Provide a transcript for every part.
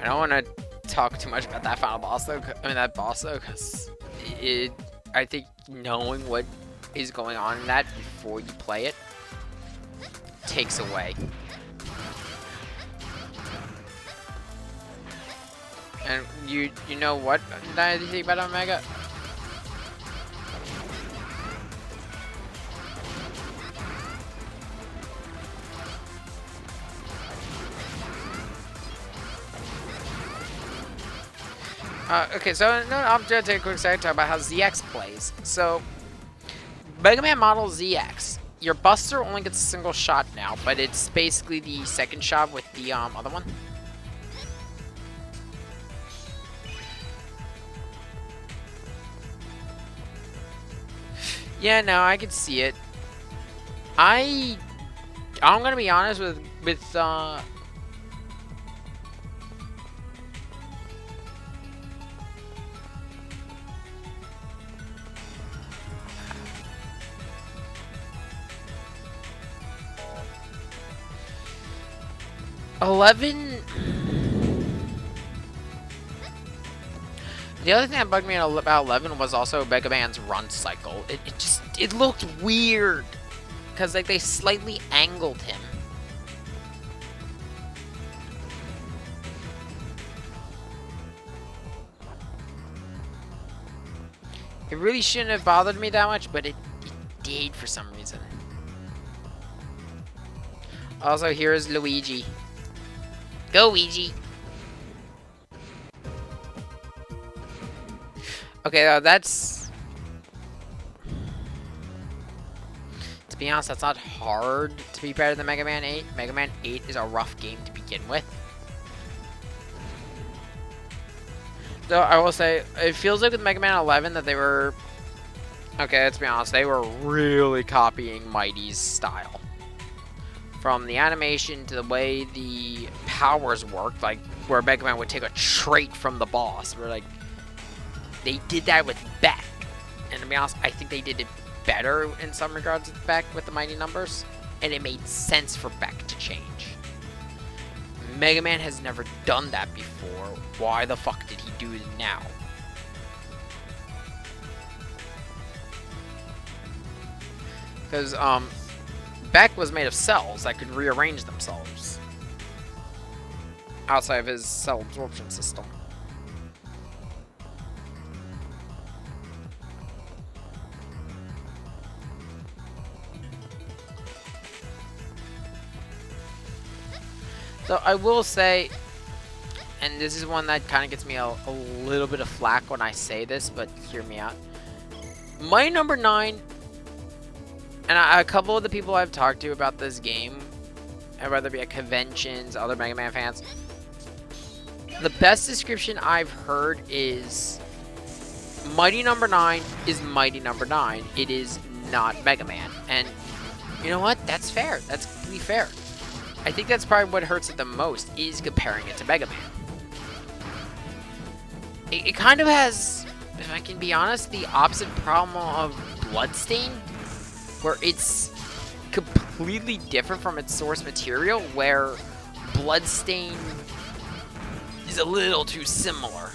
I don't want to talk too much about that final boss though. I mean that boss though, because it. I think knowing what is going on in that before you play it takes away. And you know what did you think about Omega? Okay, so no, I'm gonna take a quick second to talk about how ZX plays. So, Megaman Model ZX, your Buster only gets a single shot now, but it's basically the second shot with the other one. Yeah, no, I can see it. I'm gonna be honest with 11. The other thing that bugged me about 11 was also Megaman's run cycle. It looked weird because like they slightly angled him. It really shouldn't have bothered me that much, but it did for some reason. Also, here's Luigi. Go, Luigi! Okay, that's... To be honest, that's not hard to be better than Mega Man 8. Mega Man 8 is a rough game to begin with. Though, I will say, it feels like with Mega Man 11 that they were... Okay, let's be honest, they were really copying Mighty's style. From the animation to the way the powers worked, like, where Mega Man would take a trait from the boss. Where, like, they did that with Beck. And to be honest, I think they did it better in some regards with Beck with the Mighty numbers. And it made sense for Beck to change. Mega Man has never done that before. Why the fuck did he do it now? Because, Beck was made of cells that could rearrange themselves. Outside of his cell absorption system. So I will say, and this is one that kind of gets me a little bit of flack when I say this, but hear me out. My number 9, and a couple of the people I've talked to about this game, whether it be at conventions, other Mega Man fans, the best description I've heard is Mighty Number 9 is Mighty Number 9. It is not Mega Man. And you know what? That's fair. That's completely fair. I think that's probably what hurts it the most, is comparing it to Mega Man. It kind of has, if I can be honest, the opposite problem of Bloodstain, where it's completely different from its source material, where Bloodstain is a little too similar.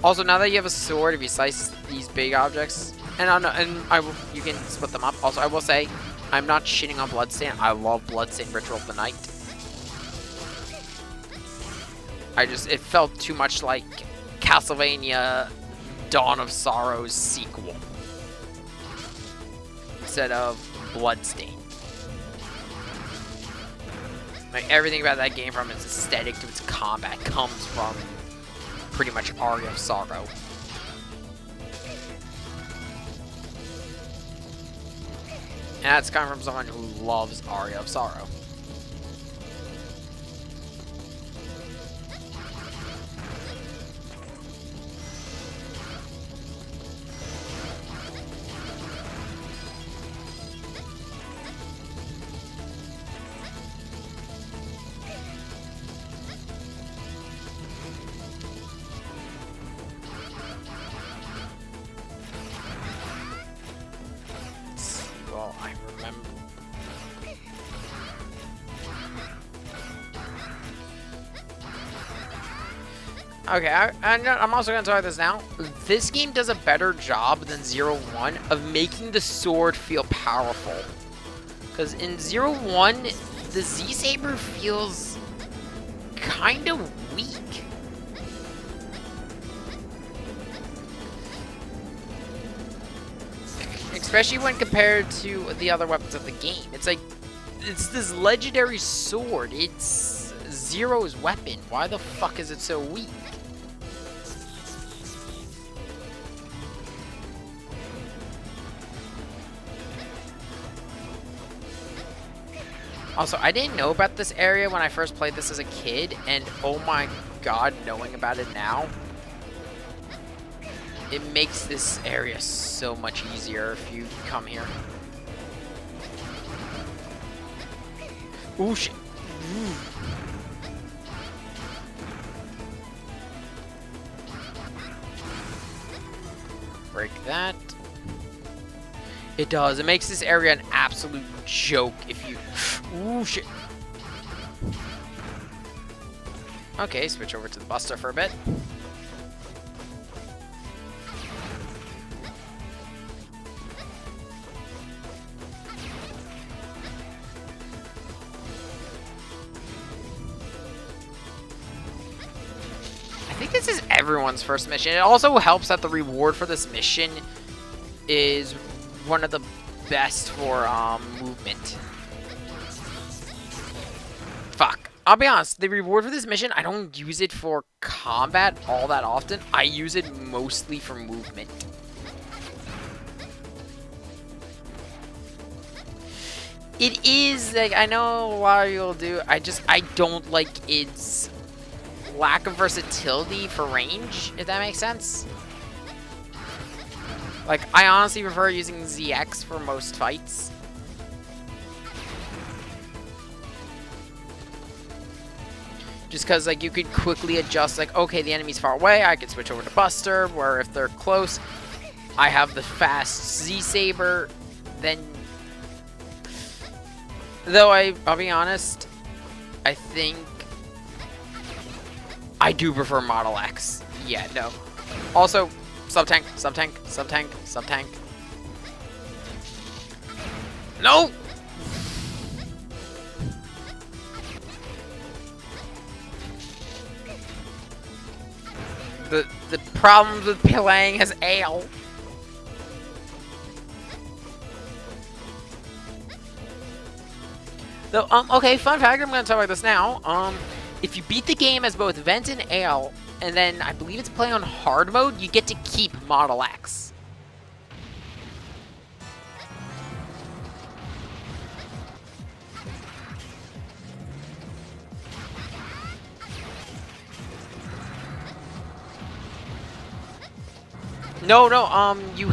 Also, now that you have a sword, if you slice these big objects, you can split them up. Also, I will say, I'm not shitting on Bloodstain. I love Bloodstain Ritual of the Night. It felt too much like Castlevania Dawn of Sorrow's sequel instead of Bloodstain. Like, everything about that game, from its aesthetic to its combat, comes from pretty much Aria of Sorrow. And that's coming from someone who loves Aria of Sorrow. Well, I remember. Okay, I'm also going to talk this now. This game does a better job than 0-1 of making the sword feel powerful. Because in 0-1, the Z-Saber feels kind of weak. Especially when compared to the other weapons of the game. It's like, it's this legendary sword. It's Zero's weapon. Why the fuck is it so weak? Also, I didn't know about this area when I first played this as a kid, and oh my god, knowing about it now, it makes this area so much easier if you come here. Ooh, shit. Ooh. Break that. It does. It makes this area an absolute joke if you... Ooh, shit. Okay, switch over to the Buster for a bit. I think this is everyone's first mission. It also helps that the reward for this mission is one of the best for movement. Fuck. I'll be honest, the reward for this mission, I don't use it for combat all that often. I use it mostly for movement. It is, like, I know a lot of people do. I don't like its lack of versatility for range, if that makes sense. Like, I honestly prefer using ZX for most fights. Just because, like, you could quickly adjust, like, okay, the enemy's far away, I could switch over to Buster, where if they're close, I have the fast Z-Saber, then... Though, I'll be honest, I think I do prefer Model X. Yeah, no. Also, sub-tank, sub-tank, sub-tank, sub-tank. No! The problems with playing as Ale. Though, okay, fun fact, I'm gonna talk about this now. If you beat the game as both Vent and Ale, and then I believe it's play on hard mode, you get to keep Model X. No, you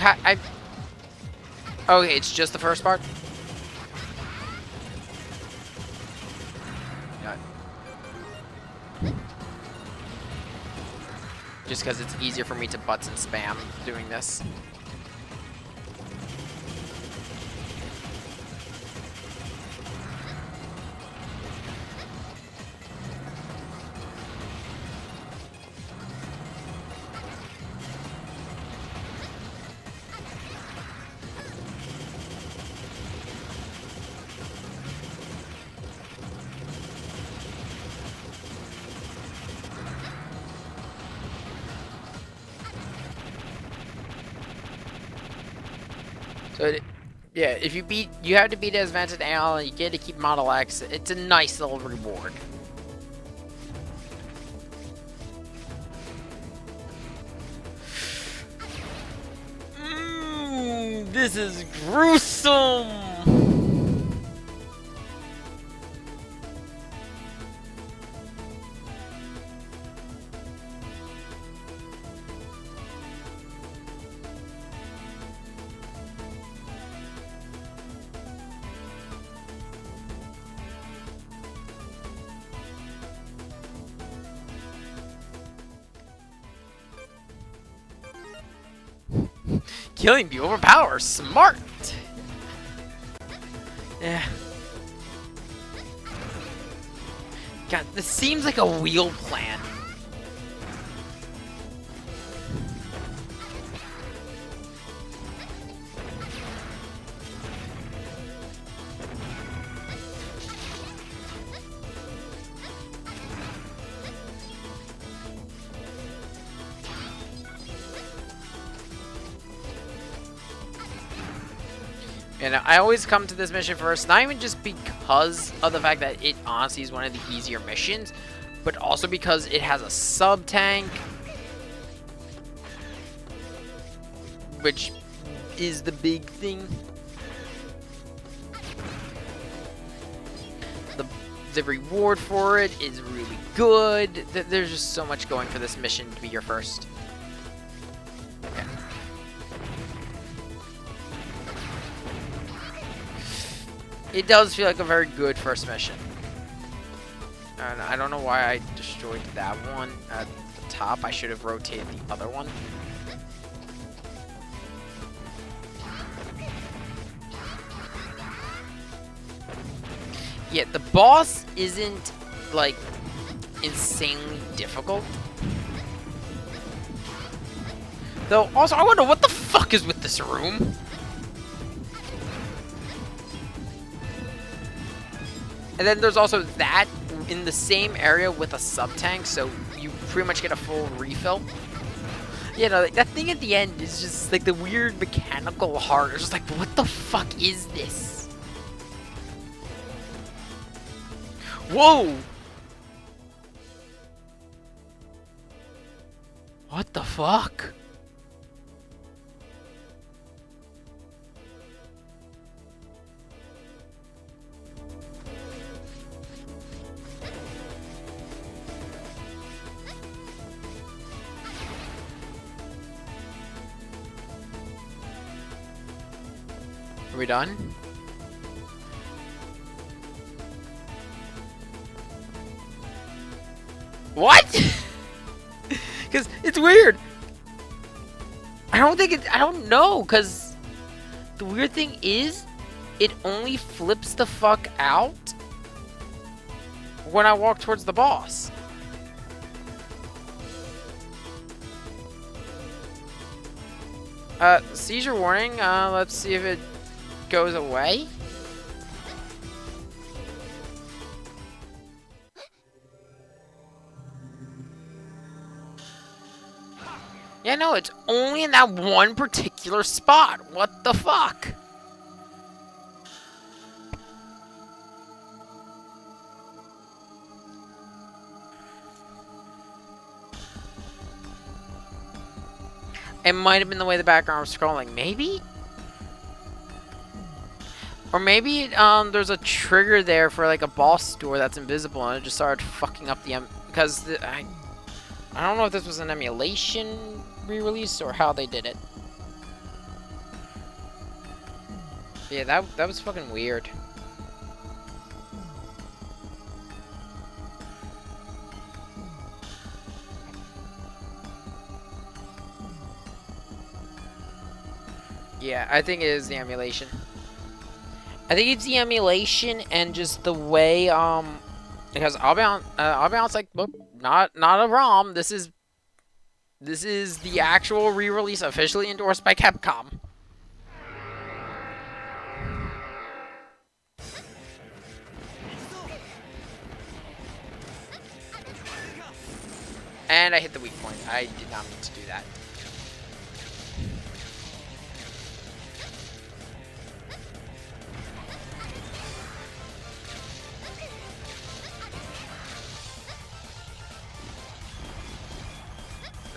okay, it's just the first part? Just because it's easier for me to butts and spam doing this. So, yeah, if you have to beat as Vent and Ale, and you get to keep Model X. It's a nice little reward. This is gruesome! Killing be overpowered. Smart. Yeah. God, this seems like a wheel plan. And I always come to this mission first, not even just because of the fact that it honestly is one of the easier missions, but also because it has a sub-tank, which is the big thing. The reward for it is really good. There's just so much going for this mission to be your first. Okay. It does feel like a very good first mission. And I don't know why I destroyed that one at the top. I should have rotated the other one. Yeah, the boss isn't, like, insanely difficult. Though, also, I wonder what the fuck is with this room? And then there's also that in the same area with a sub-tank, so you pretty much get a full refill. You know, that thing at the end is just, like, the weird mechanical heart. It's just like, what the fuck is this? Whoa! What the fuck? Are we done? What? Because it's weird. I don't know, because the weird thing is, it only flips the fuck out when I walk towards the boss. Seizure warning. Let's see if it goes away. Yeah, no, it's only in that one particular spot. What the fuck? It might have been the way the background was scrolling. Maybe? Or maybe there's a trigger there for like a boss door that's invisible and it just started fucking up the... because I don't know if this was an emulation re-release or how they did it. Yeah, that was fucking weird. Yeah, I think it is the emulation. I think it's the emulation and just the way because I'll be honest, like, look, not a ROM. This is the actual re-release officially endorsed by Capcom. And I hit the weak point. I did not mean to do that.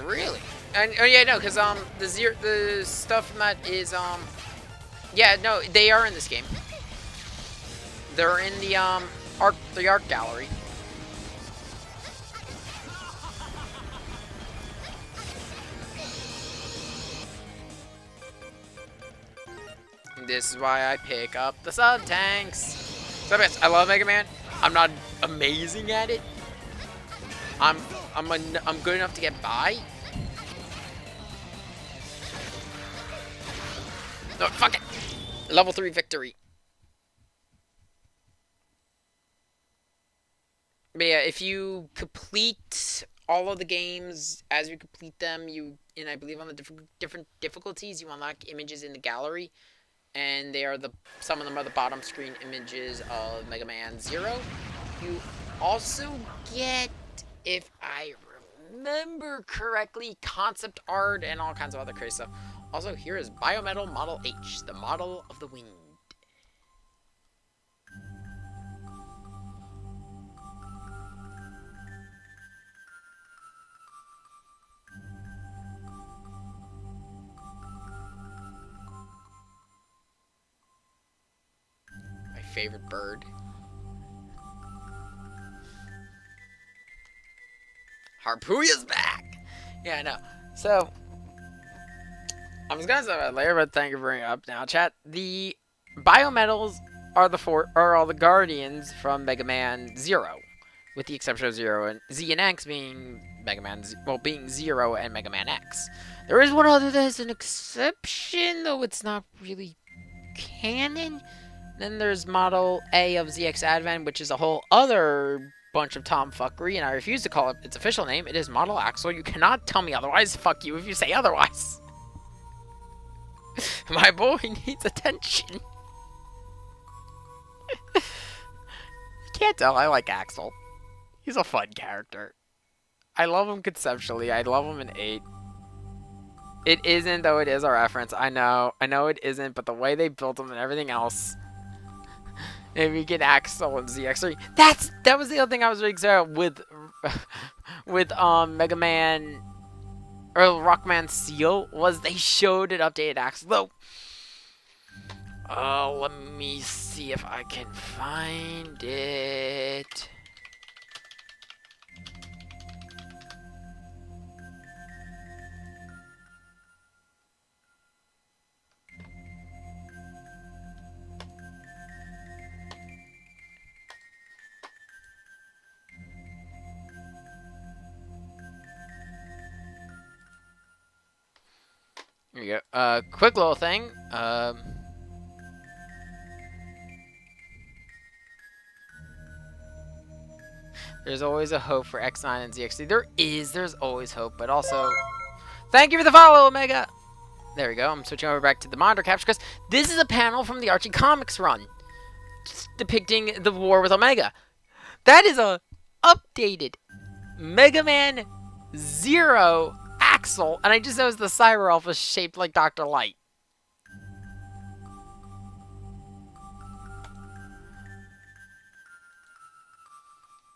Really? And oh yeah, no, because the stuff from that is yeah, no, they are in this game. They're in the art gallery. This is why I pick up the sub tanks. So I love Mega Man. I'm not amazing at it. I'm good enough to get by. No, fuck it. Level 3 victory. But yeah, if you complete all of the games, as you complete them, and I believe on the different difficulties, you unlock images in the gallery, and some of them are the bottom screen images of Mega Man 0. You also get, if I remember correctly, concept art and all kinds of other crazy stuff. Also, here is Biometal Model H, the model of the wind. favorite bird. Harpooya's back! Yeah, I know. So, I'm just gonna say that later, but thank you for bringing it up now, chat. The biometals are all the guardians from Mega Man Zero, with the exception of Zero and Z and X being being Zero and Mega Man X. There is one other that is an exception, though it's not really canon. Then there's Model A of ZX Advent, which is a whole other bunch of tomfuckery, and I refuse to call it its official name. It is Model Axel. You cannot tell me otherwise. Fuck you if you say otherwise. My boy needs attention. You can't tell. I like Axel. He's a fun character. I love him conceptually. I love him in 8. It isn't, though it is a reference. I know it isn't, but the way they built him and everything else. If you get Axel and ZX3, that was the other thing I was really excited with Mega Man or Rockman Seal was they showed an updated Axel. Though, let me see if I can find it. Here you go. Quick little thing. There's always a hope for X9 and ZX3. There's always hope, but also... Thank you for the follow, Omega! There we go. I'm switching over back to the monitor capture, because this is a panel from the Archie Comics run. Depicting the war with Omega. That is a updated Mega Man Zero Axel, and I just noticed the Cyber Elf was shaped like Dr. Light.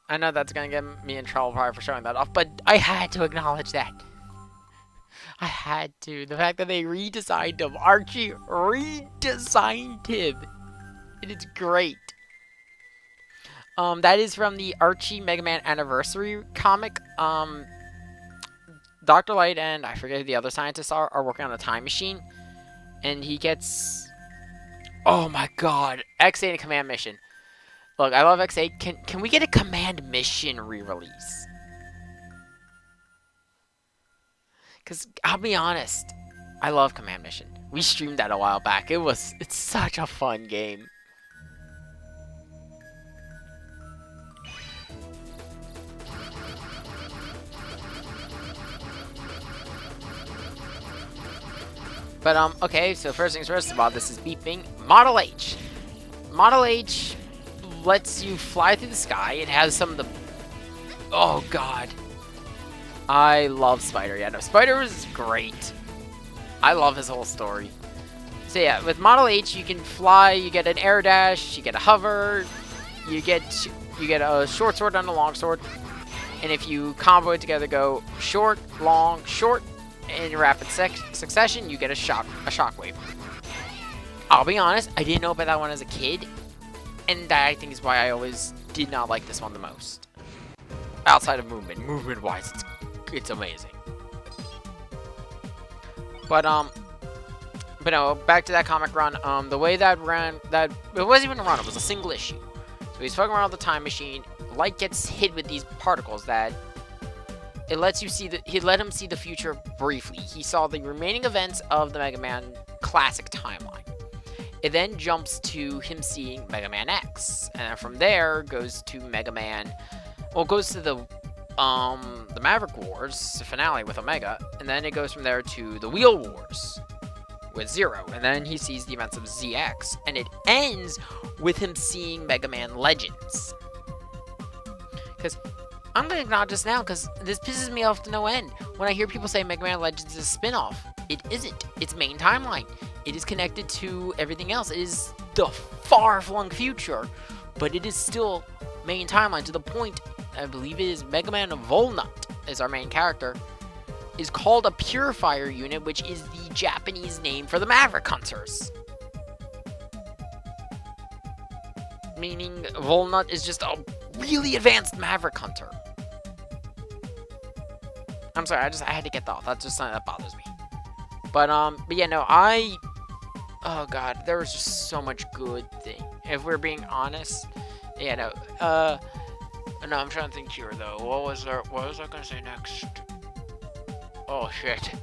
I know that's gonna get me in trouble probably for showing that off, but I had to acknowledge that. I had to. The fact that they redesigned him. Archie redesigned him. It is great. That is from the Archie Mega Man Anniversary comic. Dr. Light and I forget who the other scientists are working on a time machine. And he gets... Oh my god. X8 and Command Mission. Look, I love X8. Can we get a Command Mission re-release? Because, I'll be honest. I love Command Mission. We streamed that a while back. It's such a fun game. But, okay, so first things first, while this is beeping, Model H. Model H lets you fly through the sky. It has some of the... Oh, God. I love Spider. Yeah, no, Spider is great. I love his whole story. So, yeah, with Model H, you can fly, you get an air dash, you get a hover, you get a short sword and a long sword. And if you combo it together, go short, long, short, in rapid succession, you get a shockwave. I'll be honest, I didn't know about that one as a kid, and that I think is why I always did not like this one the most. Outside of movement-wise, it's amazing. But no, back to that comic run. The way that ran, it wasn't even a run; it was a single issue. So he's fucking around with the time machine. Light gets hit with these particles that. It lets you see he let him see the future briefly. He saw the remaining events of the Mega Man classic timeline. It then jumps to him seeing Mega Man X, and from there goes to Mega Man. Well, it goes to the Maverick Wars finale with Omega, and then it goes from there to the Wheel Wars with Zero, and then he sees the events of ZX, and it ends with him seeing Mega Man Legends. Because I'm going to acknowledge this now because this pisses me off to no end. When I hear people say Mega Man Legends is a spin-off, it isn't. It's main timeline. It is connected to everything else. It is the far-flung future, but it is still main timeline to the point, I believe it is Mega Man Volnut is our main character, is called a Purifier Unit, which is the Japanese name for the Maverick Hunters. meaning Volnut is just a really advanced Maverick Hunter. I'm sorry, I had to get that off. That's just something that bothers me. But yeah, no, oh god, there was just so much good thing. If we're being honest, yeah, no, I'm trying to think here though. What was I gonna say next? Oh shit.